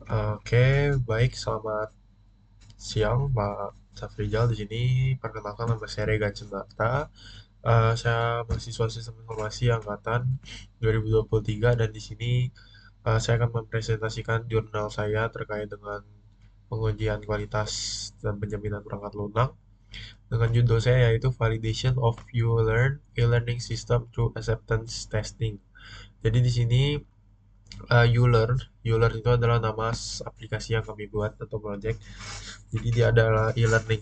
Oke, baik. Selamat siang, Pak Safrizal. Di sini perkenalkan nama saya Rega Cendata. Saya mahasiswa Sistem Informasi angkatan 2023 dan di sini saya akan mempresentasikan jurnal saya terkait dengan pengujian kualitas dan penjaminan perangkat lunak dengan judul saya yaitu Validation of E-Learning System through Acceptance Testing. Jadi di sini Euler. Euler itu adalah nama aplikasi yang kami buat atau project. Jadi dia adalah e-learning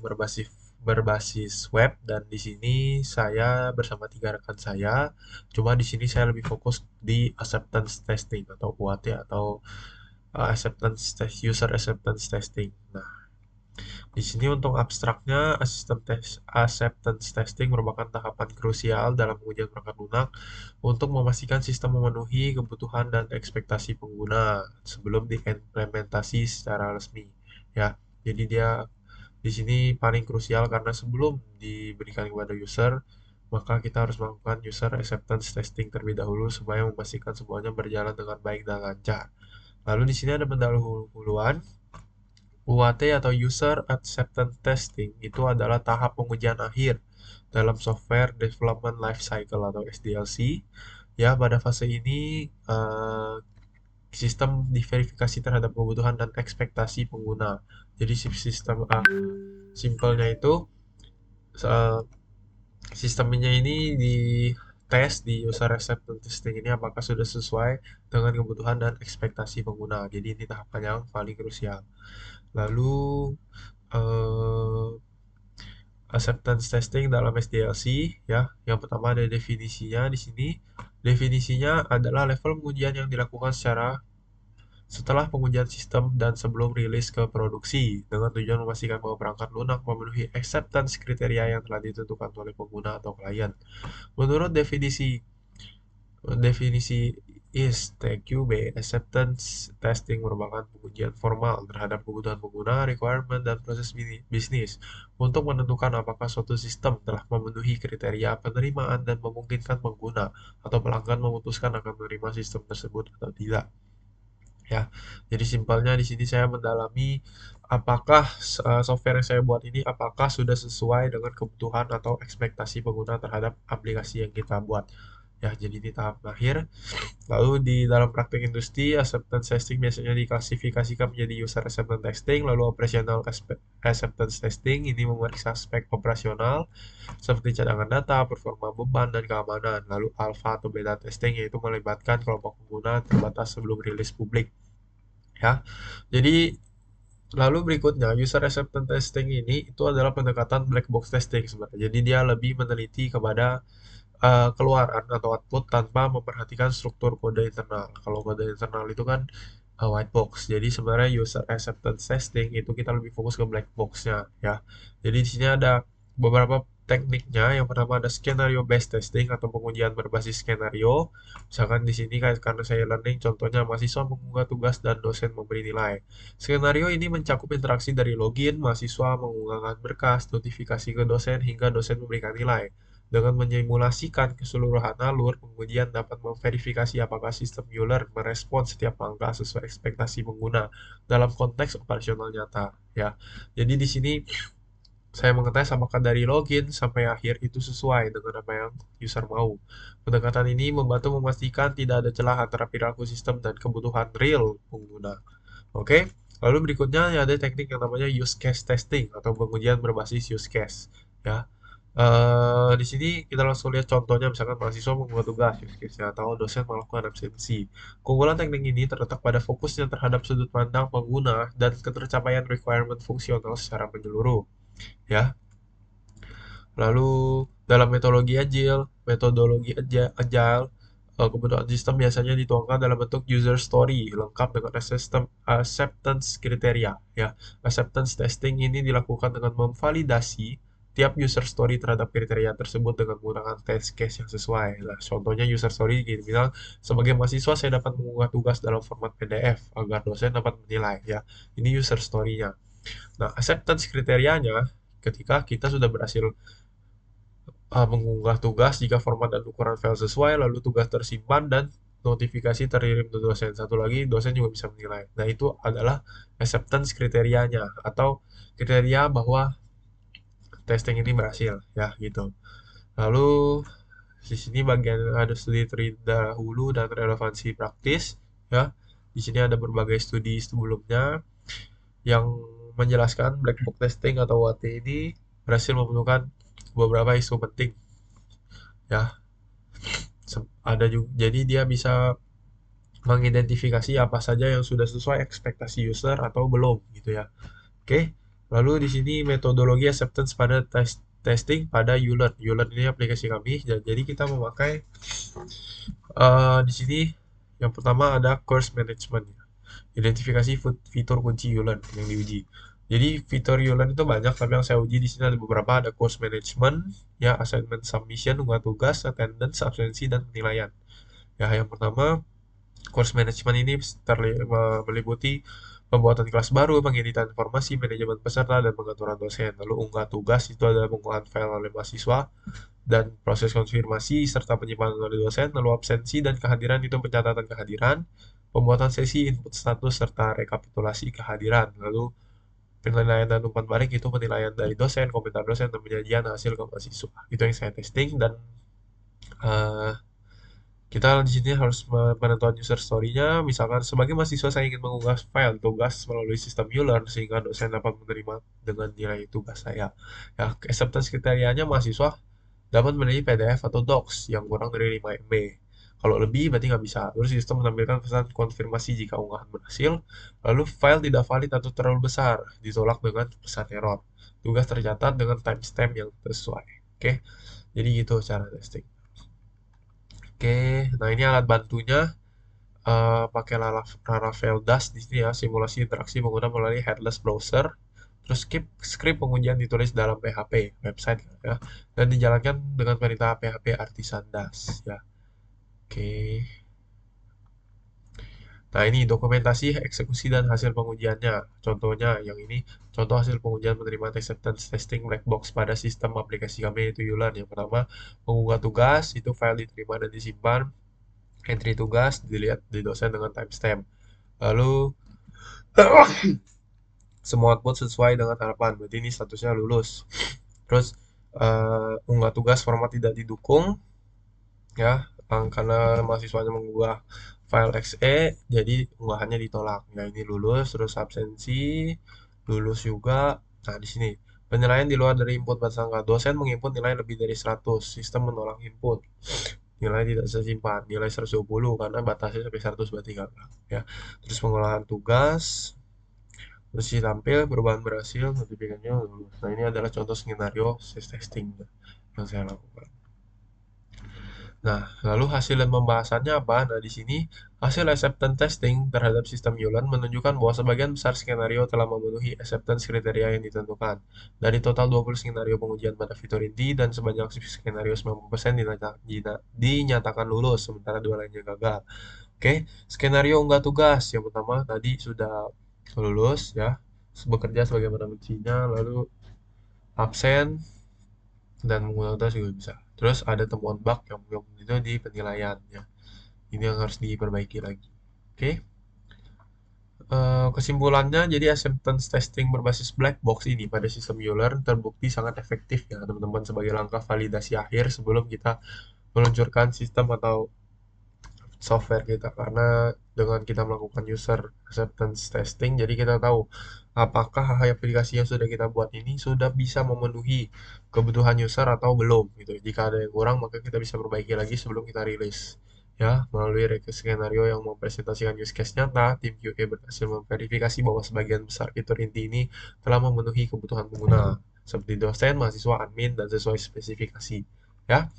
berbasis web dan di sini saya bersama tiga rekan saya. Cuma di sini saya lebih fokus di acceptance testing atau UAT atau user acceptance testing. Nah, di sini untuk abstraknya, acceptance testing merupakan tahapan krusial dalam pengujian perangkat lunak untuk memastikan sistem memenuhi kebutuhan dan ekspektasi pengguna sebelum diimplementasi secara resmi. Ya, jadi dia di sini paling krusial karena sebelum diberikan kepada user, maka kita harus melakukan user acceptance testing terlebih dahulu supaya memastikan semuanya berjalan dengan baik dan lancar. Lalu di sini ada pendahuluan. UAT atau User Acceptance Testing itu adalah tahap pengujian akhir dalam Software Development Lifecycle atau SDLC. Ya, pada fase ini sistem diverifikasi terhadap kebutuhan dan ekspektasi pengguna. Jadi sistem simpelnya itu uh, sistemnya ini di tes di user acceptance testing ini apakah sudah sesuai dengan kebutuhan dan ekspektasi pengguna. Jadi ini tahapan yang paling krusial. Lalu eh, acceptance testing dalam SDLC ya. Yang pertama ada definisinya di sini. Definisinya adalah level pengujian yang dilakukan setelah pengujian sistem dan sebelum rilis ke produksi dengan tujuan memastikan bahwa perangkat lunak memenuhi acceptance kriteria yang telah ditentukan oleh pengguna atau klien. Menurut definisi ISTQB, acceptance testing merupakan pengujian formal terhadap kebutuhan pengguna, requirement, dan proses bisnis untuk menentukan apakah suatu sistem telah memenuhi kriteria penerimaan dan memungkinkan pengguna atau pelanggan memutuskan akan menerima sistem tersebut atau tidak. Ya, jadi simpelnya di sini saya mendalami apakah software yang saya buat ini apakah sudah sesuai dengan kebutuhan atau ekspektasi pengguna terhadap aplikasi yang kita buat. Ya, jadi ini tahap akhir. Lalu di dalam praktik industri, acceptance testing biasanya diklasifikasikan menjadi user acceptance testing, lalu operational acceptance testing ini memeriksa aspek operasional seperti cadangan data, performa beban, dan keamanan. Lalu alpha atau beta testing yaitu melibatkan kelompok pengguna terbatas sebelum rilis publik. Ya, jadi lalu berikutnya user acceptance testing ini itu adalah pendekatan black box testing sebenarnya. Jadi dia lebih meneliti kepada keluaran atau output tanpa memperhatikan struktur kode internal. Kalau kode internal itu kan white box. Jadi sebenarnya user acceptance testing itu kita lebih fokus ke black box-nya ya. Jadi di sini ada beberapa tekniknya. Yang pertama ada scenario based testing atau pengujian berbasis skenario. Misalkan di sini karena saya learning contohnya mahasiswa mengunggah tugas dan dosen memberi nilai. Skenario ini mencakup interaksi dari login, mahasiswa mengunggahkan berkas, notifikasi ke dosen hingga dosen memberikan nilai. Dengan menyimulasikan keseluruhan alur, pengujian dapat memverifikasi apakah sistem Euler merespon setiap langkah sesuai ekspektasi pengguna dalam konteks operasional nyata. Ya, jadi di sini saya mengetes apakah dari login sampai akhir itu sesuai dengan apa yang user mau. Pendekatan ini membantu memastikan tidak ada celah antara perilaku sistem dan kebutuhan real pengguna. Oke, lalu berikutnya ada teknik yang namanya use case testing atau pengujian berbasis use case. Ya, di sini kita langsung lihat contohnya, misalkan mahasiswa membuat tugas use case-nya atau dosen melakukan absensi. Keunggulan teknik ini terletak pada fokusnya terhadap sudut pandang pengguna dan ketercapaian requirement fungsional secara menyeluruh. Ya, lalu dalam metodologi agile, kebutuhan sistem biasanya dituangkan dalam bentuk user story lengkap dengan acceptance kriteria. Ya, acceptance testing ini dilakukan dengan memvalidasi tiap user story terhadap kriteria tersebut dengan menggunakan test case yang sesuai. Nah, contohnya user story gini, misal sebagai mahasiswa saya dapat mengunggah tugas dalam format PDF agar dosen dapat menilai. Ya, ini user story-nya. Nah, acceptance kriterianya ketika kita sudah berhasil mengunggah tugas jika format dan ukuran file sesuai, lalu tugas tersimpan dan notifikasi terkirim ke dosen. Satu lagi, dosen juga bisa menilai. Nah, itu adalah acceptance kriterianya atau kriteria bahwa testing ini berhasil, ya gitu. Lalu di sini bagian ada studi terdahulu dan relevansi praktis, ya. Di sini ada berbagai studi sebelumnya yang menjelaskan black box testing atau WAT ini berhasil menemukan beberapa isu penting, ya. Ada juga, jadi dia bisa mengidentifikasi apa saja yang sudah sesuai ekspektasi user atau belum gitu ya. Oke. Lalu di sini metodologi acceptance pada testing pada ULearn. ULearn ini aplikasi kami. Jadi kita memakai di sini yang pertama ada course management. Identifikasi fitur kunci ULearn yang diuji. Jadi fitur ULearn itu banyak, tapi yang saya uji di sini ada beberapa. Ada course management, ya, assignment submission, unggah tugas, attendance, absensi, dan penilaian. Ya, yang pertama course management ini meliputi pembuatan kelas baru, pengeditan informasi, manajemen peserta, dan pengaturan dosen. Lalu unggah tugas itu adalah penggunaan file oleh mahasiswa dan proses konfirmasi serta penyimpanan oleh dosen. Lalu absensi dan kehadiran itu pencatatan kehadiran, pembuatan sesi, input status, serta rekapitulasi kehadiran. Lalu penilaian dan umpan balik itu penilaian dari dosen, komentar dosen, dan penyajian hasil ke mahasiswa. Itu yang saya testing dan uh, kita di sini harus menentukan user story-nya. Misalkan sebagai mahasiswa saya ingin mengunggah file tugas melalui sistem ULearn sehingga dosen dapat menerima dengan nilai tugas saya. Ya, acceptance kriterianya mahasiswa dapat menerima PDF atau docs yang kurang dari 5 MB. Kalau lebih berarti nggak bisa. Terus sistem menampilkan pesan konfirmasi jika unggahan berhasil. Lalu file tidak valid atau terlalu besar, ditolak dengan pesan error. Tugas tercatat dengan timestamp yang sesuai. Oke, jadi gitu cara testing. Oke, nah ini alat bantunya pakai Laravel Dash di sini ya, simulasi interaksi pengguna melalui headless browser. Terus script pengujian ditulis dalam PHP website ya, dan dijalankan dengan perintah PHP Artisan Dash ya. Oke. Nah, ini dokumentasi eksekusi dan hasil pengujiannya. Contohnya yang ini contoh hasil pengujian menerima acceptance testing black box pada sistem aplikasi kami yaitu Yulan. Yang pertama, mengunggah tugas, itu file diterima dan disimpan. Entry tugas dilihat di dosen dengan timestamp. Lalu semua output sesuai dengan harapan. Berarti ini statusnya lulus. Terus unggah tugas format tidak didukung, ya, karena mahasiswanya mengunggah file .exe, jadi unggahannya ditolak. Nah, ini lulus. Terus absensi lulus juga. Nah, di sini penilaian di luar dari input batas dosen menginput nilai lebih dari 100, sistem menolak input. Nilai tidak bisa simpan, nilai 120 karena batasnya sampai 100 berarti nggak, ya. Terus pengolahan tugas, terus tampil perubahan berhasil, notifikasinya lulus. Nah, ini adalah contoh skenario testing yang saya lakukan. Nah, lalu hasil dan pembahasannya apa? Nah, di sini hasil acceptance testing terhadap sistem Yulan menunjukkan bahwa sebagian besar skenario telah memenuhi acceptance kriteria yang ditentukan. Dari total 20 skenario pengujian pada fitur inti dan sebanyak skenario 90% dinyatakan lulus, sementara dua lainnya gagal. Oke, skenario unggah tugas. Yang pertama tadi sudah lulus ya, bekerja sebagaimana mestinya, lalu absen dan menggunakan tugas juga bisa. Terus ada temuan bug yang belum itu di penilaiannya. Ini yang harus diperbaiki lagi. Oke. Kesimpulannya, jadi acceptance testing berbasis black box ini pada sistem ULearn terbukti sangat efektif ya teman-teman sebagai langkah validasi akhir sebelum kita meluncurkan sistem atau software kita, karena dengan kita melakukan user acceptance testing jadi kita tahu apakah aplikasi yang sudah kita buat ini sudah bisa memenuhi kebutuhan user atau belum gitu. Jika ada yang kurang maka kita bisa perbaiki lagi sebelum kita rilis ya. Melalui skenario yang mempresentasikan use case nyata, tim QA berhasil memverifikasi bahwa sebagian besar fitur inti ini telah memenuhi kebutuhan pengguna seperti dosen, mahasiswa, admin, dan sesuai spesifikasi ya.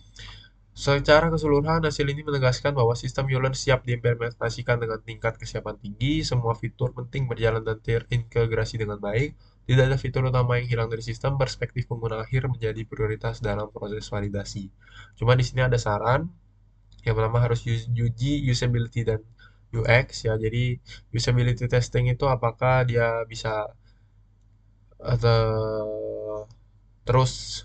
Secara keseluruhan, hasil ini menegaskan bahwa sistem Yulen siap diimplementasikan dengan tingkat kesiapan tinggi, semua fitur penting berjalan dan terintegrasi dengan baik, tidak ada fitur utama yang hilang dari sistem, perspektif pengguna akhir menjadi prioritas dalam proses validasi. Cuma di sini ada saran, yang pertama harus uji usability dan UX ya. Jadi usability testing itu apakah dia bisa terus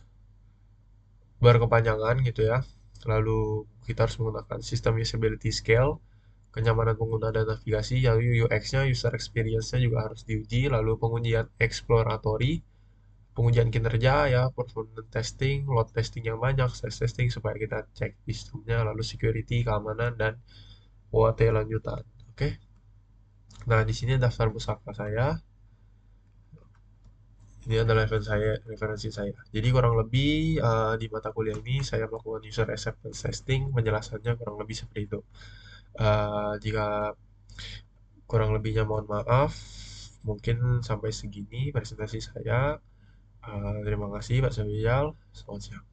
berkepanjangan gitu ya. Lalu kita harus menggunakan sistem usability scale kenyamanan pengguna dan navigasi, lalu UX-nya, user experience-nya juga harus diuji, lalu pengujian exploratory, pengujian kinerja ya, performance testing, load testing yang banyak, stress testing supaya kita cek sistemnya, lalu security, keamanan, dan UAT lanjutan. Oke. Nah, di sini daftar pusaka saya. Ini adalah referensi saya. Jadi kurang lebih di mata kuliah ini saya melakukan user acceptance testing, penjelasannya kurang lebih seperti itu. Jika kurang lebihnya mohon maaf, mungkin sampai segini presentasi saya. Terima kasih Pak Sawijal, selamat siang.